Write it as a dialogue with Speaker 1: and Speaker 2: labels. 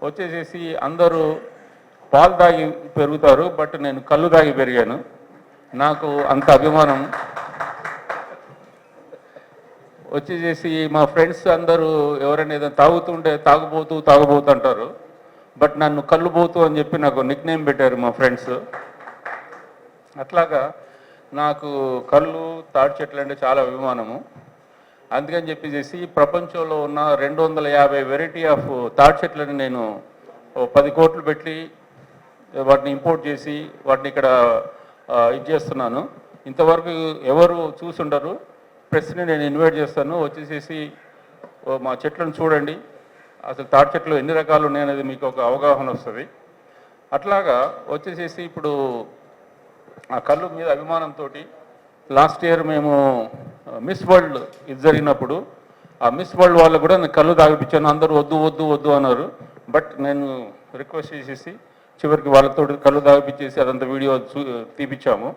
Speaker 1: వచ్చేసేసి అందరూ పాలు తాగి పెరుగుతారు, బట్ నేను కళ్ళు తాగి పెరిగాను. నాకు అంత అభిమానం. వచ్చేసేసి మా ఫ్రెండ్స్ అందరూ ఎవరైనా ఏదైనా తాగుతుంటే తాగుబోతూ అంటారు, బట్ నన్ను కళ్ళుబోతు అని చెప్పి నాకు నిక్ నేమ్ పెట్టారు మా ఫ్రెండ్స్. అట్లాగా నాకు కళ్ళు, తాటి చెట్లు అంటే చాలా అభిమానము. అందుకని చెప్పేసి ప్రపంచంలో ఉన్న 250 వెరైటీ ఆఫ్ తాటి చెట్లను నేను 10 కోట్లు పెట్టి వాటిని ఇంపోర్ట్ చేసి వాటిని ఇక్కడ ఇది చేస్తున్నాను. ఇంతవరకు ఎవరు చూసుండరు. ప్రెస్ని నేను ఇన్వైట్ చేస్తాను, వచ్చేసేసి మా చెట్లను చూడండి, అసలు తాటి చెట్లు ఎన్ని రకాలు ఉన్నాయనేది మీకు ఒక అవగాహన వస్తుంది. అట్లాగా వచ్చేసేసి ఇప్పుడు ఆ కళ్ళు మీద అభిమానంతో లాస్ట్ ఇయర్ మేము మిస్ వరల్డ్ ఇది జరిగినప్పుడు ఆ మిస్ వరల్డ్ వాళ్ళు కూడా నేను కళ్ళు తాగిపించాను. అందరూ వద్దు వద్దు వద్దు అన్నారు, బట్ నేను రిక్వెస్ట్ చేసేసి చివరికి వాళ్ళతో కళ్ళు తాగిపించేసి అదంతా వీడియో తీపిచ్చాము.